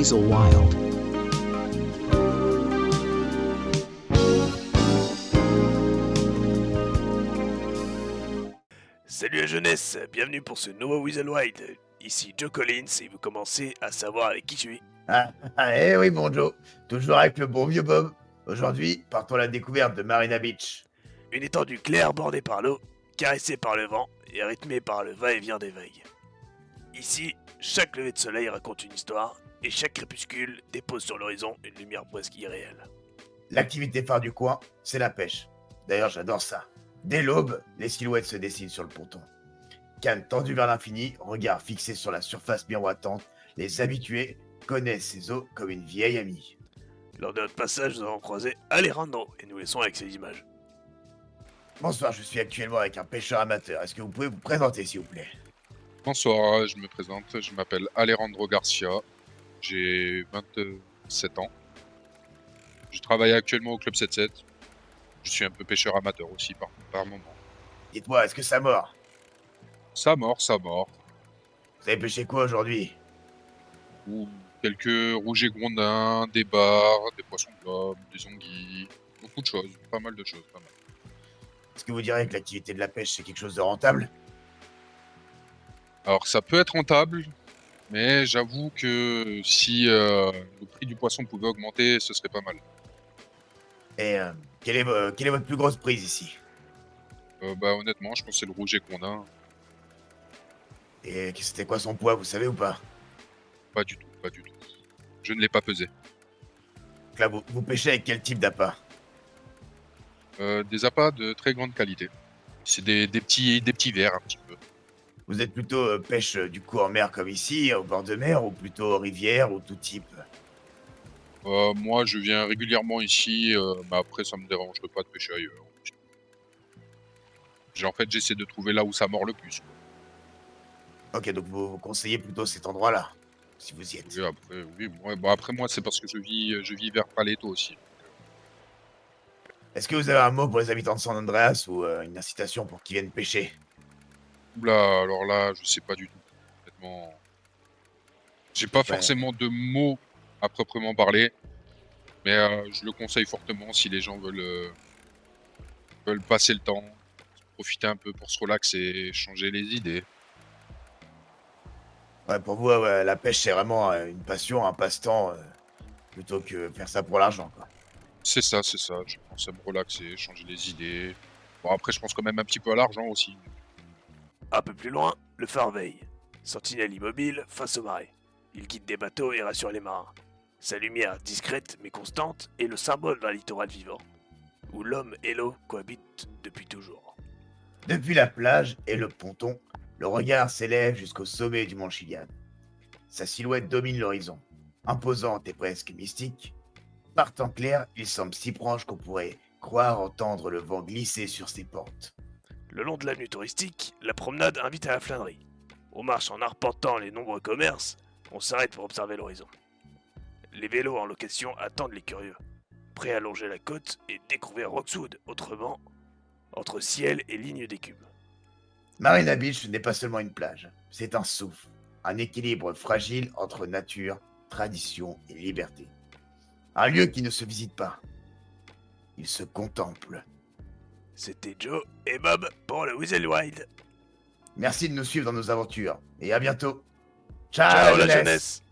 Weasel Wild. Salut la jeunesse, bienvenue pour ce nouveau Weasel Wild. Ici Joe Collins et vous commencez à savoir avec qui je suis. Eh oui, bon Joe, toujours avec le bon vieux Bob. Aujourd'hui, partons à la découverte de Marina Beach. Une étendue claire bordée par l'eau, caressée par le vent et rythmée par le va-et-vient des vagues. Ici, chaque lever de soleil raconte une histoire et chaque crépuscule dépose sur l'horizon une lumière presque irréelle. L'activité phare du coin, c'est la pêche. D'ailleurs, j'adore ça. Dès l'aube, les silhouettes se dessinent sur le ponton. Canne tendue vers l'infini, regard fixé sur la surface miroitante, les habitués connaissent ces eaux comme une vieille amie. Lors de notre passage, nous avons croisé Alejandro et nous laissons avec ces images. Bonsoir, je suis actuellement avec un pêcheur amateur. Est-ce que vous pouvez vous présenter, s'il vous plaît? Bonsoir, je me présente, je m'appelle Alejandro Garcia, j'ai 27 ans. Je travaille actuellement au Club 77. Je suis un peu pêcheur amateur aussi par moment. Dites-moi, est-ce que ça mord? Ça mord, ça mord. Vous avez pêché quoi aujourd'hui? Ou quelques rouges et grondins, des bars, des poissons globes, des anguilles, beaucoup de choses, pas mal de choses, pas mal. Est-ce que vous diriez que l'activité de la pêche, c'est quelque chose de rentable? Alors ça peut être rentable, mais j'avoue que si le prix du poisson pouvait augmenter, ce serait pas mal. Et quelle est votre plus grosse prise ici? Honnêtement, je pense que c'est le rouge et grondin. Et c'était quoi son poids, vous savez ou pas? Pas du tout, pas du tout. Je ne l'ai pas pesé. Donc là, vous pêchez avec quel type d'appât? Des appâts de très grande qualité. C'est des petits verres un petit peu. Vous êtes plutôt pêche du coup en mer comme ici, au bord de mer, ou plutôt rivière, ou tout type? Moi, je viens régulièrement ici, mais après, ça me dérangerait pas de pêcher ailleurs. En fait, j'essaie de trouver là où ça mord le plus, quoi. Ok, donc vous conseillez plutôt cet endroit-là, si vous y êtes. Après, moi, c'est parce que je vis vers Paleto aussi. Est-ce que vous avez un mot pour les habitants de San Andreas, ou une incitation pour qu'ils viennent pêcher? Oula, alors là, je sais pas du tout. Honnêtement, j'ai pas forcément de mots à proprement parler, mais je le conseille fortement si les gens veulent passer le temps, profiter un peu pour se relaxer, changer les idées. Ouais, pour vous, ouais, la pêche, c'est vraiment une passion, un passe-temps, plutôt que faire ça pour l'argent, quoi. C'est ça, c'est ça. Je pense à me relaxer, changer les idées. Bon, après, je pense quand même un petit peu à l'argent aussi. Un peu plus loin, le phare veille. Sentinelle immobile face aux marées. Il guide des bateaux et rassure les marins. Sa lumière discrète mais constante est le symbole d'un littoral vivant, où l'homme et l'eau cohabitent depuis toujours. Depuis la plage et le ponton, le regard s'élève jusqu'au sommet du mont Chiliad. Sa silhouette domine l'horizon, imposante et presque mystique. Par temps clair, il semble si proche qu'on pourrait croire entendre le vent glisser sur ses pentes. Le long de l'avenue touristique, la promenade invite à la flânerie. On marche en arpentant les nombreux commerces, on s'arrête pour observer l'horizon. Les vélos en location attendent les curieux, prêts à longer la côte et découvrir Roxwood autrement, entre ciel et ligne d'écume. Marina Beach n'est pas seulement une plage, c'est un souffle, un équilibre fragile entre nature, tradition et liberté. Un lieu qui ne se visite pas, il se contemple. C'était Joe et Bob pour le Weasel Wild. Merci de nous suivre dans nos aventures, et à bientôt. Ciao la jeunesse. jeunesse!